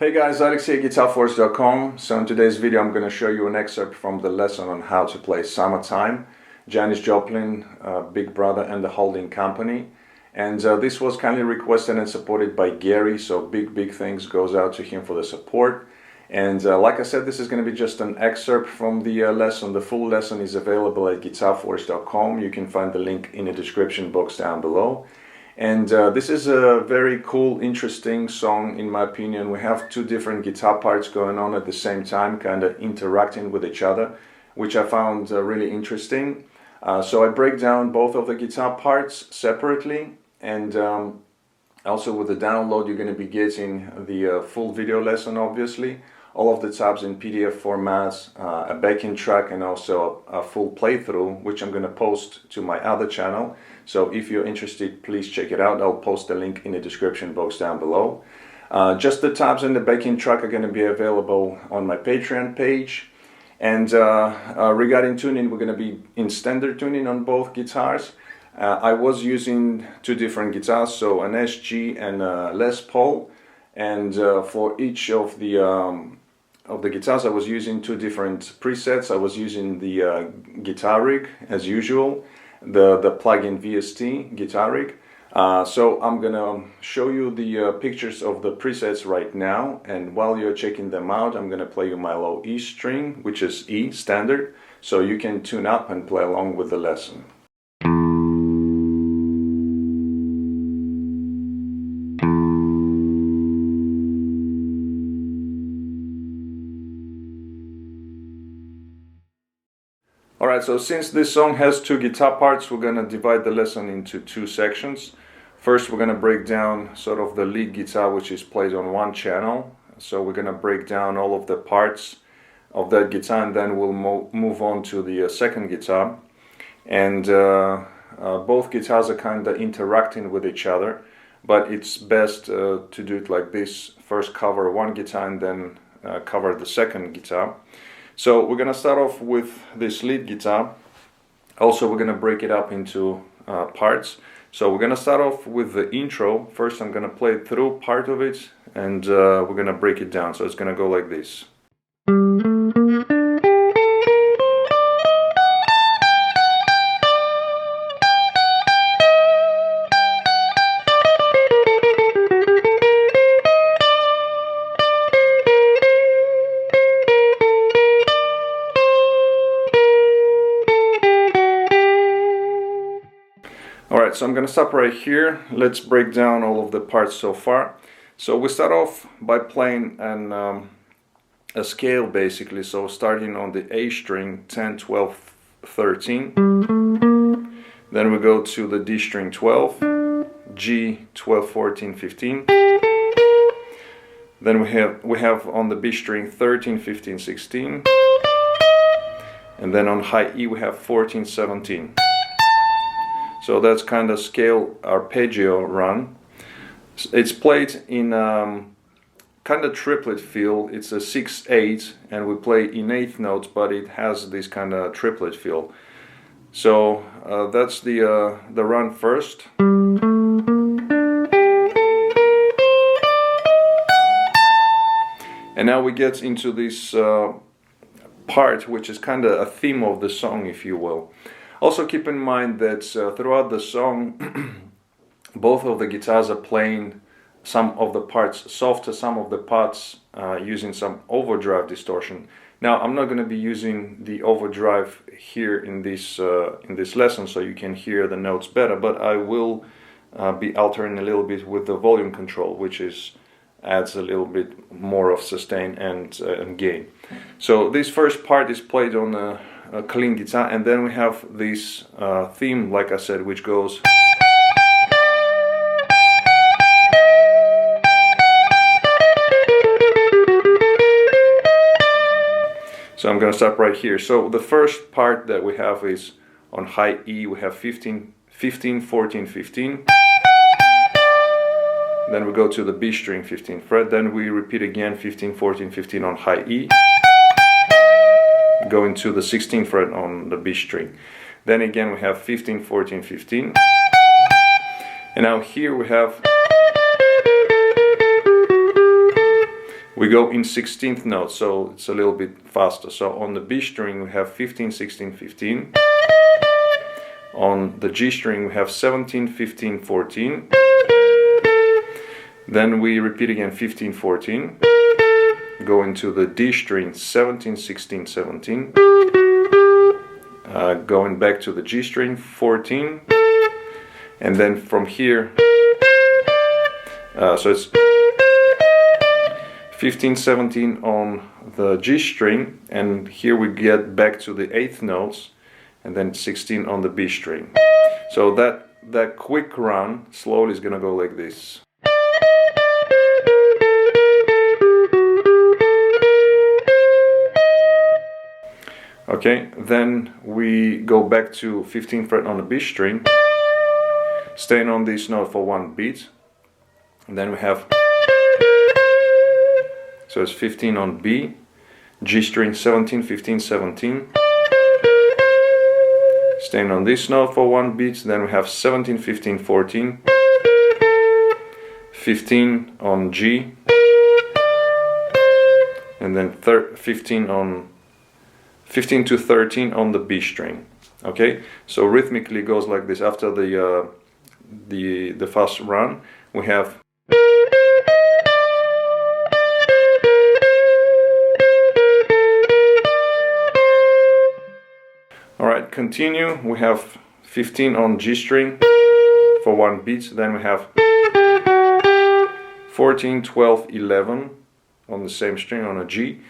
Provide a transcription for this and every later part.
Hey guys, Alex here, GuitarForce.com. So in today's video I'm going to show you an excerpt from the lesson on how to play Summertime, Janis Joplin, Big Brother and the Holding Company. And this was kindly requested and supported by Gary, so big thanks goes out to him for the support. And like I said, this is going to be just an excerpt from the lesson. The full lesson is available at GuitarForce.com. You can find the link in the description box down below. And this is a very cool, interesting song in my opinion. We have two different guitar parts going on at the same time, kind of interacting with each other, which I found really interesting. So I break down both of the guitar parts separately, and also with the download you're going to be getting the full video lesson, obviously. All of the tabs in PDF formats, a backing track, and also a full playthrough, which I'm going to post to my other channel. So if you're interested, please check it out. I'll post the link in the description box down below. Just the tabs and the backing track are going to be available on my Patreon page. And regarding tuning, we're going to be in standard tuning on both guitars. I was using two different guitars, so an SG and a Les Paul. And for each of the guitars I was using two different presets. I was using the guitar rig as usual, the plug-in VST guitar rig. So I'm gonna show you the pictures of the presets right now, and while you're checking them out I'm gonna play you my low E string, which is E standard, so you can tune up and play along with the lesson. Alright, so since this song has two guitar parts, we're going to divide the lesson into two sections. First, we're going to break down sort of the lead guitar, which is played on one channel. So we're going to break down all of the parts of that guitar, and then we'll move on to the second guitar. And both guitars are kind of interacting with each other, but it's best to do it like this. First cover one guitar and then cover the second guitar. So we're going to start off with this lead guitar. Also, we're going to break it up into parts. So we're going to start off with the intro. First, I'm going to play through part of it, and we're going to break it down. So it's going to go like this. Alright, so I'm going to stop right here. Let's break down all of the parts so far. So we start off by playing a scale basically. So starting on the A string, 10, 12, 13. Then we go to the D string 12, G 12, 14, 15. Then we have on the B string 13, 15, 16. And then on high E we have 14, 17. So that's kind of scale arpeggio run. It's played in kind of triplet feel. It's a 6/8, and we play in eighth notes, but it has this kind of triplet feel. So that's the run first. And now we get into this part, which is kind of a theme of the song, if you will. Also keep in mind that throughout the song, both of the guitars are playing some of the parts softer, some of the parts using some overdrive distortion. Now, I'm not going to be using the overdrive here in this lesson, so you can hear the notes better, but I will be altering a little bit with the volume control, which adds a little bit more of sustain and gain. So this first part is played on a clean guitar, and then we have this theme, like I said, which goes. So I'm going to stop right here. So the first part that we have is on high E, we have 15, 14, 15. Then we go to the B string 15th fret, then we repeat again 15, 14, 15 on high E. Go into the 16th fret on the B string. Then again we have 15, 14, 15. And now here we have go in 16th notes, so it's a little bit faster. So on the B string we have 15, 16, 15. On the G string we have 17, 15, 14. Then we repeat again 15, 14. Go into the D string 17, 16, 17. Going back to the G string 14. And then from here, so it's 15, 17 on the G string, and here we get back to the 8th notes, and then 16 on the B string. So that quick run slowly is gonna go like this. Okay, then we go back to 15th fret on the B string, staying on this note for 1 beat, and then we have, so it's 15 on B, G string 17, 15, 17, staying on this note for 1 beat, then we have 17, 15, 14, 15 on G, and then 15 to 13 on the B string. Okay, so rhythmically it goes like this. After the fast run, we have alright, continue. We have 15 on G string for 1 beat, then we have 14, 12, 11 on the same string on a G,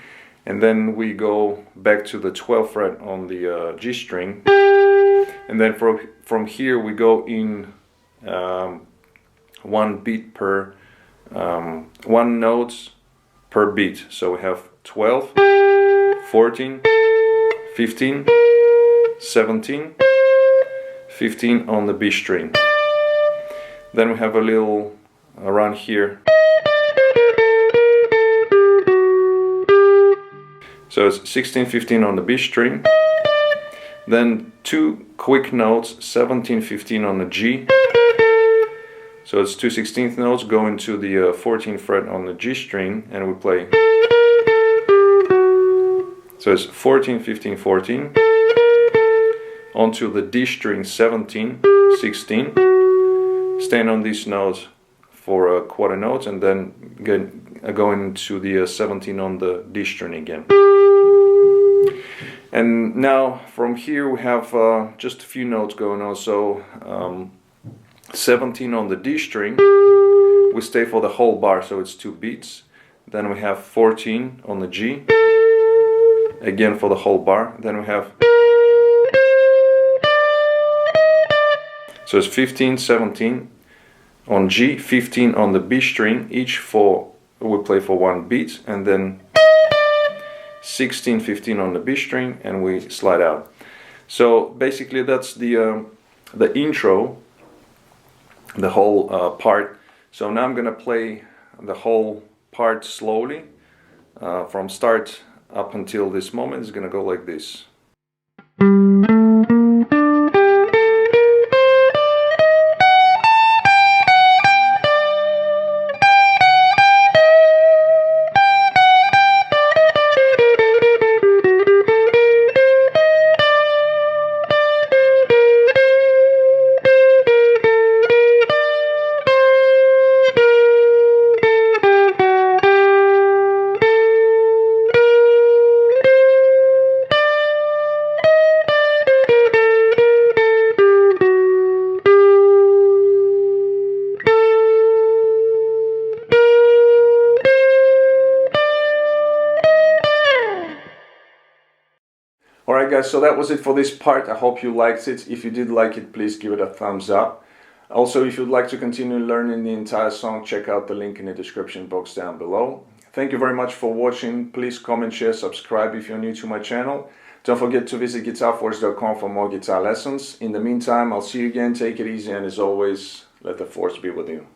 and then we go back to the 12th fret on the G string, and then from here we go in 1 beat per 1 notes per beat. So we have 12, 14, 15, 17, 15 on the B string. Then we have a little run here. So it's 16, 15 on the B string, then 2 quick notes, 17, 15 on the G, so it's 2 16th notes going to the 14th fret on the G string, and we play, so it's 14, 15, 14, onto the D string 17, 16, staying on these notes for a quarter notes, and then going to the 17 on the D string again. And now from here we have just a few notes going on. So 17 on the D string, we stay for the whole bar, so it's 2 beats. Then we have 14 on the G, again for the whole bar. Then we have, so it's 15, 17 on G, 15 on the B string, each we play for 1 beat, and then 16, 15 on the B string, and we slide out. So basically that's the intro, the whole part. So now I'm gonna play the whole part slowly from start up until this moment. It's gonna go like this. Alright guys, so that was it for this part. I hope you liked it. If you did like it, please give it a thumbs up. Also, if you'd like to continue learning the entire song, check out the link in the description box down below. Thank you very much for watching. Please comment, share, subscribe if you're new to my channel. Don't forget to visit GuitarForce.com for more guitar lessons. In the meantime, I'll see you again. Take it easy, and as always, let the force be with you.